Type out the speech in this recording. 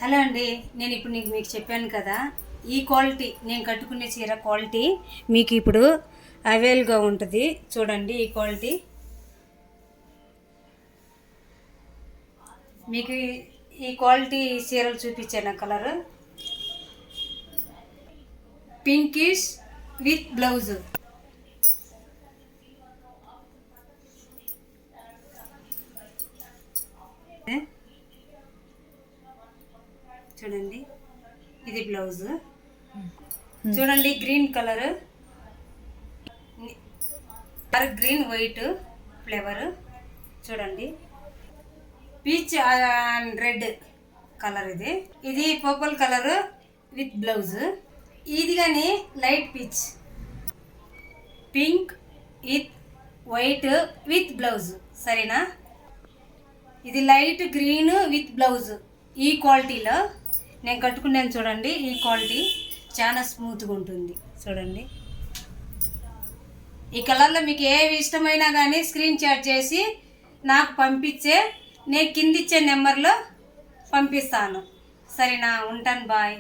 Hello అండి, నేను ఇప్పుడు మీకు చెప్పాను కదా, ఈ క్వాలిటీ నేను కట్టుకునే చీర క్వాలిటీ మీకు ఇప్పుడు అవైలబుల్గా ఉంటుంది. చూడండి, ఈ క్వాలిటీ మీకు ఈ క్వాలిటీ చీరలు చూపించాను. Colour pinkish with blouse. చూడండి, ఇది బ్లౌజ్. చూడండి, green colour, green white flavour. చూడండి, పీచ్ అండ్ రెడ్ కలర్. ఇది పర్పుల్ కలర్ విత్ బ్లౌజ్. ఇది కానీ light peach, pink with white with blouse. సరేనా? ఇది లైట్ గ్రీన్ విత్ బ్లౌజ్. ఈ క్వాలిటీలో నేను కట్టుకున్నాను. చూడండి, ఈ క్వాలిటీ చాలా స్మూత్గా ఉంటుంది. చూడండి, ఈ కలర్లో మీకు ఏవి ఇష్టమైనా కానీ స్క్రీన్ షాట్ చేసి నాకు పంపించే నేను కిందిచ్చే నెంబర్లో పంపిస్తాను. సరేనా? ఉంటాను. బాయ్.